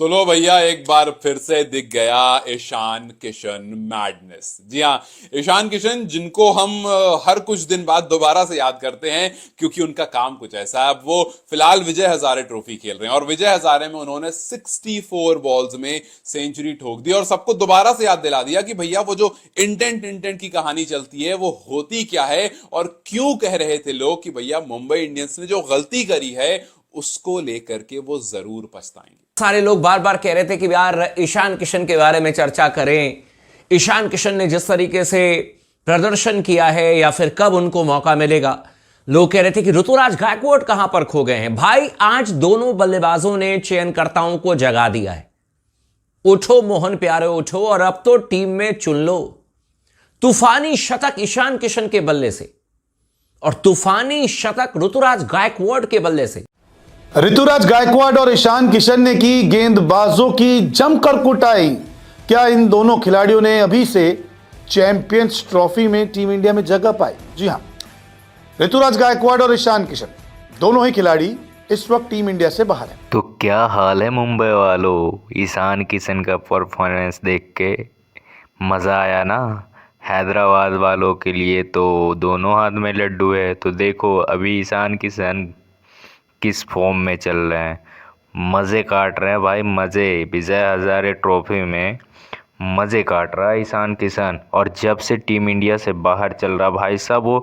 तो लो भैया, एक बार फिर से दिख गया ईशान किशन मैडनेस। जी हाँ, ईशान किशन जिनको हम हर कुछ दिन बाद दोबारा से याद करते हैं क्योंकि उनका काम कुछ ऐसा है। अब वो फिलहाल विजय हजारे ट्रॉफी खेल रहे हैं और विजय हजारे में उन्होंने 64 बॉल्स में सेंचुरी ठोक दी और सबको दोबारा से याद दिला दिया कि भैया वो जो इंटेंट की कहानी चलती है वो होती क्या है और क्यों कह रहे थे लोग कि भैया मुंबई इंडियंस ने जो गलती करी है उसको लेकर के वो जरूर पछताएंगे। सारे लोग बार बार कह रहे थे कि यार ईशान किशन के बारे में चर्चा करें। ईशान किशन ने जिस तरीके से प्रदर्शन किया है या फिर कब उनको मौका मिलेगा। लोग कह रहे थे कि ऋतुराज गायकवाड कहां पर खो गए हैं। भाई, आज दोनों बल्लेबाजों ने चयनकर्ताओं को जगा दिया है। उठो मोहन प्यारे उठो और अब तो टीम में चुन लो। तूफानी शतक ईशान किशन के बल्ले से और तूफानी शतक ऋतुराज गायकवाड के बल्ले से। ऋतुराज गायकवाड और ईशान किशन ने की गेंदबाजों की जमकर कुटाई। क्या इन दोनों खिलाड़ियों ने अभी से चैंपियंस ट्रॉफी में टीम इंडिया में जगह पाई? जी हां, ऋतुराज गायकवाड और ईशान किशन दोनों ही खिलाड़ी इस वक्त टीम इंडिया से बाहर हैं। तो क्या हाल है मुंबई वालों, ईशान किशन का परफॉर्मेंस देख के मज़ा आया ना। हैदराबाद वालों के लिए तो दोनों हाथ में लड्डू है। तो देखो अभी ईशान किशन किस फॉर्म में चल रहे हैं, मज़े काट रहे हैं भाई, मज़े। विजय हजारे ट्रॉफी में मज़े काट रहा है ईशान किशन। और जब से टीम इंडिया से बाहर चल रहा भाई साहब, वो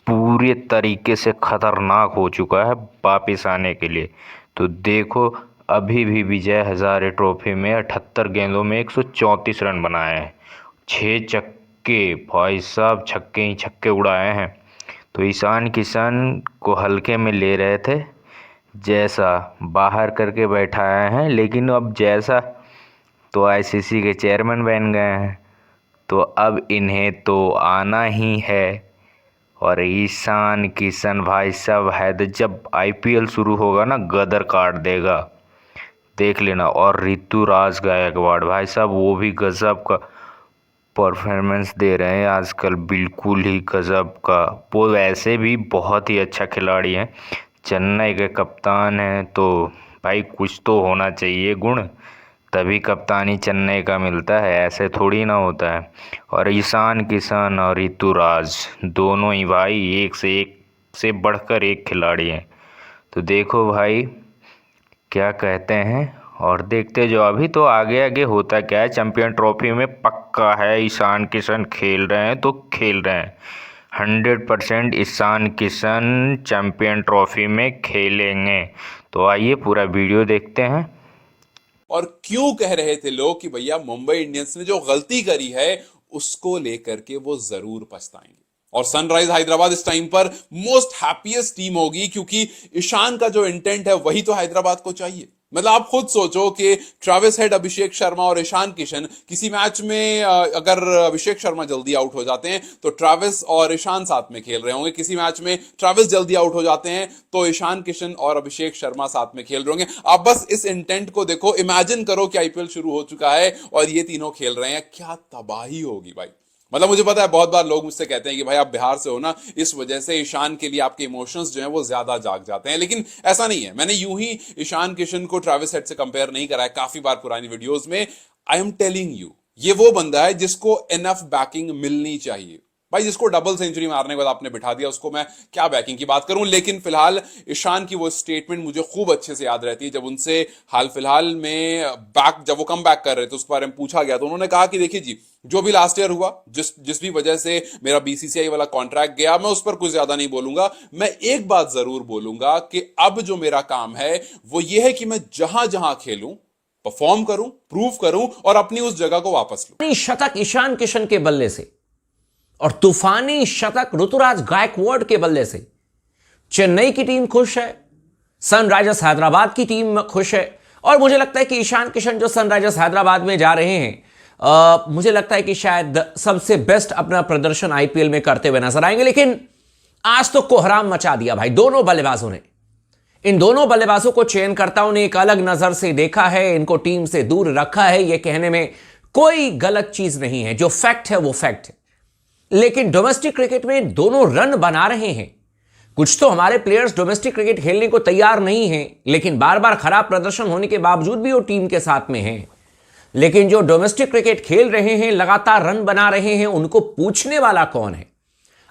पूरे तरीके से ख़तरनाक हो चुका है वापिस आने के लिए। तो देखो अभी भी विजय हजारे ट्रॉफी में 78 गेंदों में 134 रन बनाए हैं, 6 छक्के भाई साहब, छक्के ही छक्के उड़ाए हैं। तो ईशान किशन को हल्के में ले रहे थे, जैसा बाहर करके बैठाए हैं, लेकिन अब जैसा तो आईसीसी के चेयरमैन बन गए हैं, तो अब इन्हें तो आना ही है। और ईशान किशन भाई साहब है, जब आईपीएल शुरू होगा ना गदर काट देगा, देख लेना। और ऋतुराज गायकवाड़ भाई साहब वो भी गजब का परफॉर्मेंस दे रहे हैं आजकल, बिल्कुल ही गजब का। वो वैसे भी बहुत ही अच्छा खिलाड़ी हैं, चेन्नई के कप्तान हैं, तो भाई कुछ तो होना चाहिए गुण, तभी कप्तानी चेन्नई का मिलता है, ऐसे थोड़ी ना होता है। और ईशान किशन और ऋतुराज दोनों ही भाई एक से बढ़कर एक खिलाड़ी हैं। तो देखो भाई क्या कहते हैं और देखते जो अभी तो आगे आगे होता क्या है। चैंपियन ट्रॉफी में पक्का है ईशान किशन खेल रहे हैं तो खेल रहे हैं, 100% ईशान किशन चैंपियन ट्रॉफी में खेलेंगे। तो आइए पूरा वीडियो देखते हैं। और क्यों कह रहे थे लोग कि भैया मुंबई इंडियंस ने जो गलती करी है उसको लेकर के वो जरूर पछताएंगे। और सनराइज हैदराबाद इस टाइम पर मोस्ट हैप्पीएस्ट टीम होगी क्योंकि ईशान का जो इंटेंट है वही तो हैदराबाद को चाहिए। मतलब आप खुद सोचो कि ट्रेविस हेड, अभिषेक शर्मा और ईशान किशन किसी मैच में अगर अभिषेक शर्मा जल्दी आउट हो जाते हैं तो ट्रेविस और ईशान साथ में खेल रहे होंगे। किसी मैच में ट्रेविस जल्दी आउट हो जाते हैं तो ईशान किशन और अभिषेक शर्मा साथ में खेल रहे होंगे। आप बस इस इंटेंट को देखो, इमेजिन करो कि आईपीएल शुरू हो चुका है और ये तीनों खेल रहे हैं, क्या तबाही होगी भाई। मतलब मुझे पता है बहुत बार लोग मुझसे कहते हैं कि भाई आप बिहार से हो ना, इस वजह से ईशान के लिए आपके इमोशंस जो हैं वो ज्यादा जाग जाते हैं, लेकिन ऐसा नहीं है। मैंने यूं ही ईशान किशन को ट्रेविस हेड से कंपेयर नहीं करा है काफी बार पुरानी वीडियोस में। आई एम टेलिंग यू, ये वो बंदा है जिसको इनफ बैकिंग मिलनी चाहिए भाई। जिसको डबल सेंचुरी मारने के बाद आपने बिठा दिया, उसको मैं क्या बैकिंग की बात करूं। लेकिन फिलहाल ईशान की वो स्टेटमेंट मुझे खूब अच्छे से याद रहती है। जब उनसे हाल फिलहाल में जब वो कम बैक कर रहे थे उसके बारे में पूछा गया तो उन्होंने कहा कि देखिए जी, जो भी लास्ट ईयर हुआ, जिस भी वजह से मेरा बीसीसीआई वाला कॉन्ट्रैक्ट गया, मैं उस पर कुछ ज्यादा नहीं बोलूंगा। मैं एक बात जरूर बोलूंगा कि अब जो मेरा काम है वो ये है कि मैं जहां जहां खेलूं परफॉर्म करूं, प्रूव करूं और अपनी उस जगह को वापस लूं। शतक ईशान किशन के बल्ले से और तूफानी शतक ऋतुराज गायकवाड के बल्ले से चेन्नई की टीम खुश है, सनराइजर्स हैदराबाद की टीम खुश है। और मुझे लगता है कि ईशान किशन जो सनराइजर्स हैदराबाद में जा रहे हैं, मुझे लगता है कि शायद सबसे बेस्ट अपना प्रदर्शन आईपीएल में करते हुए नजर आएंगे। लेकिन आज तो कोहराम मचा दिया भाई दोनों बल्लेबाजों ने। इन दोनों बल्लेबाजों को चयनकर्ताओं ने एक अलग नजर से देखा है, इनको टीम से दूर रखा है। यह कहने में कोई गलत चीज नहीं है, जो फैक्ट है वो फैक्ट है। लेकिन डोमेस्टिक क्रिकेट में दोनों रन बना रहे हैं, कुछ तो हमारे प्लेयर्स डोमेस्टिक क्रिकेट खेलने को तैयार नहीं हैं, लेकिन बार बार खराब प्रदर्शन होने के बावजूद भी वो टीम के साथ में हैं। लेकिन जो डोमेस्टिक क्रिकेट खेल रहे हैं, लगातार रन बना रहे हैं, उनको पूछने वाला कौन है?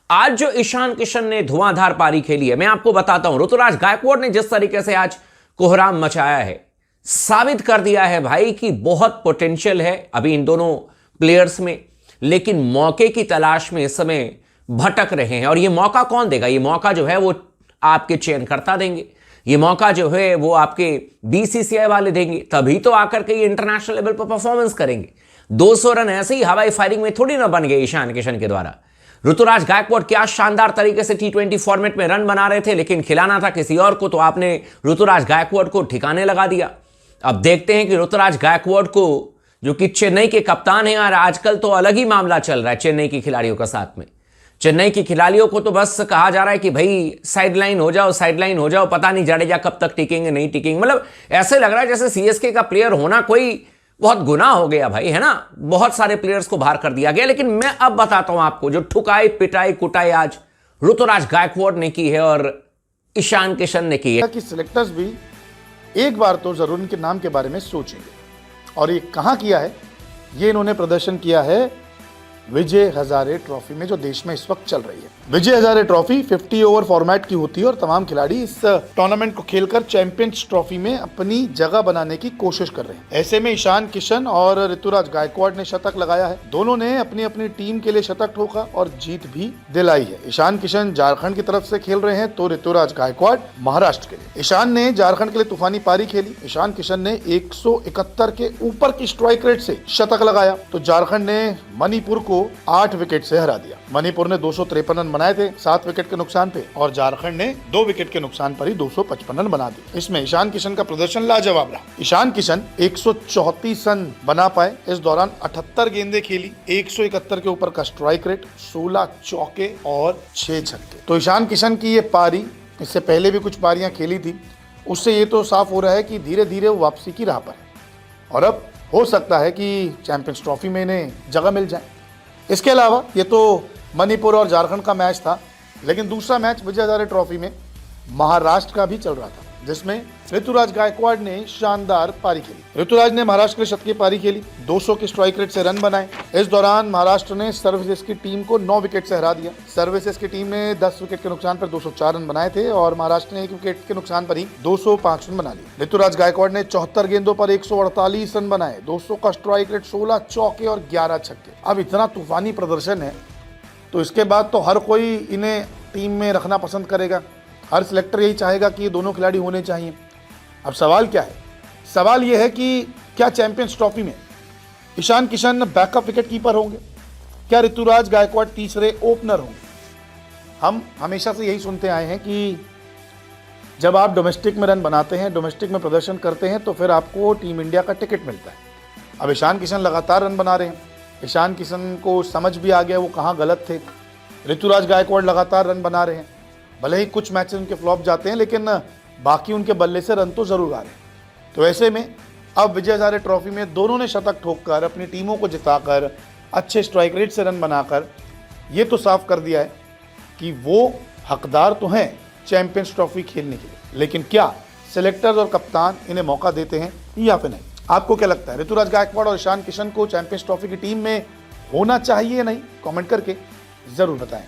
आज जो ईशान किशन ने धुआंधार पारी खेली है, मैं आपको बताता हूं, ऋतुराज गायकवाड़ ने जिस तरीके से आज कोहराम मचाया है, साबित कर दिया है भाई कि बहुत पोटेंशियल है अभी इन दोनों प्लेयर्स में, लेकिन मौके की तलाश में इस समय भटक रहे हैं। और ये मौका कौन देगा? ये मौका जो है वो आपके चयनकर्ता देंगे, ये मौका जो है वो आपके बीसीसीआई वाले देंगे, तभी तो आकर के ये इंटरनेशनल लेवल पर परफॉर्मेंस करेंगे। 200 रन ऐसे ही हवाई फायरिंग में थोड़ी ना बन गए ईशान किशन के द्वारा। ऋतुराज गायकवाड़ क्या शानदार तरीके से T20 फॉर्मेट में रन बना रहे थे, लेकिन खिलाना था किसी और को, तो आपने ऋतुराज गायकवाड़ को ठिकाने लगा दिया। अब देखते हैं कि ऋतुराज गायकवाड़ को, जो कि चेन्नई के कप्तान हैं, और आजकल तो अलग ही मामला चल रहा है चेन्नई की खिलाड़ियों का साथ में। चेन्नई की खिलाड़ियों को तो बस कहा जा रहा है कि भाई साइडलाइन हो जाओ, साइडलाइन हो जाओ, पता नहीं जाडेजा कब तक टिकेंगे नहीं टिकेंगे। मतलब ऐसे लग रहा है जैसे सीएसके का प्लेयर होना कोई बहुत गुनाह हो गया भाई, है ना। बहुत सारे प्लेयर्स को बाहर कर दिया गया। लेकिन मैं अब बताता हूं आपको, जो ठुकाई पिटाई कुटाई आज ऋतुराज गायकवाड़ ने की है और ईशान किशन ने की है, कि सिलेक्टर्स भी एक बार तो जरूर इनके नाम के बारे में सोचेंगे। और ये कहां किया है? ये इन्होंने प्रदर्शन किया है विजय हजारे ट्रॉफी में, जो देश में इस वक्त चल रही है। Vijay Hazare trophy 50 over format की होती है और तमाम खिलाड़ी इस टूर्नामेंट को खेलकर चैंपियंस ट्रॉफी में अपनी जगह बनाने की कोशिश कर रहे हैं। ऐसे में ईशान किशन और ऋतुराज गायकवाड़ ने शतक लगाया है। दोनों ने अपनी अपनी टीम के लिए शतक ठोका और जीत भी दिलाई है। ईशान किशन झारखंड की तरफ से खेल रहे हैं, तो ऋतुराज गायकवाड़ महाराष्ट्र के लिए। ईशान ने झारखंड के लिए तूफानी पारी खेली। ईशान किशन ने 171 के ऊपर की स्ट्राइक रेट से शतक लगाया, तो झारखंड ने मणिपुर को 8 विकेट से हरा दिया। मणिपुर ने 253 रन बनाए थे 7 विकेट के नुकसान पे, और झारखंड ने 2 विकेट के नुकसान पर ही 255 रन बना दिए। इसमें ईशान किशन का प्रदर्शन लाजवाब रहा। ईशान किशन 134 रन बना पाए। इस दौरान 78 गेंदें खेली, 171 के ऊपर का स्ट्राइक रेट, 16 चौके और 6 छक्के। तो ईशान किशन की ये पारी, इससे पहले भी कुछ पारियां खेली थी, उससे ये तो साफ हो रहा है कि धीरे धीरे वो वापसी की राह पर है और अब हो सकता है कि चैंपियंस ट्रॉफी में इन्हें जगह मिल जाए। इसके अलावा ये तो मणिपुर और झारखंड का मैच था, लेकिन दूसरा मैच विजय हजारे ट्रॉफी में महाराष्ट्र का भी चल रहा था, जिसमें ऋतुराज गायकवाड़ ने शानदार पारी खेली। ऋतुराज ने महाराष्ट्र के लिए शतकीय पारी खेली, 200 के स्ट्राइक रेट से रन बनाए। इस दौरान महाराष्ट्र ने सर्विसेज की टीम को 9 विकेट से हरा दिया। सर्विसेज की टीम ने 10 विकेट के नुकसान पर 204 रन बनाए थे और महाराष्ट्र ने 1 विकेट के नुकसान पर ही 205 रन बना लिए। ऋतुराज गायकवाड़ ने 74 गेंदों पर 148 रन बनाए, 200 का स्ट्राइक रेट, 16 चौके और 11 छक्के। अब इतना तूफानी प्रदर्शन है तो इसके बाद तो हर कोई इन्हें टीम में रखना पसंद करेगा। हर सिलेक्टर यही चाहेगा कि ये दोनों खिलाड़ी होने चाहिए। अब सवाल क्या है? सवाल ये है कि क्या चैंपियंस ट्रॉफी में Ishan Kishan backup wicket keeper होंगे? क्या ऋतुराज गायकवाड़ तीसरे ओपनर होंगे? हम हमेशा से यही सुनते आए हैं कि जब आप डोमेस्टिक में रन बनाते हैं, डोमेस्टिक में प्रदर्शन करते हैं, तो फिर आपको टीम इंडिया का टिकट मिलता है। अब ईशान किशन लगातार रन बना रहे हैं। ईशान किशन को समझ भी आ गया वो कहाँ गलत थे। ऋतुराज गायकवाड़ लगातार रन बना रहे हैं, भले ही कुछ मैचेस उनके फ्लॉप जाते हैं, लेकिन बाकी उनके बल्ले से रन तो जरूर आ रहे हैं। तो ऐसे में अब विजय हजारे ट्रॉफी में दोनों ने शतक ठोककर, अपनी टीमों को जिताकर, अच्छे स्ट्राइक रेट से रन बनाकर ये तो साफ कर दिया है कि वो हकदार तो हैं चैंपियंस ट्रॉफी खेलने के लिए, लेकिन क्या सिलेक्टर्स और कप्तान इन्हें मौका देते हैं या फिर नहीं? आपको क्या लगता है? ऋतुराज गायकवाड़ और ईशान किशन को चैंपियंस ट्रॉफी की टीम में होना चाहिए या नहीं? कमेंट करके जरूर बताएं।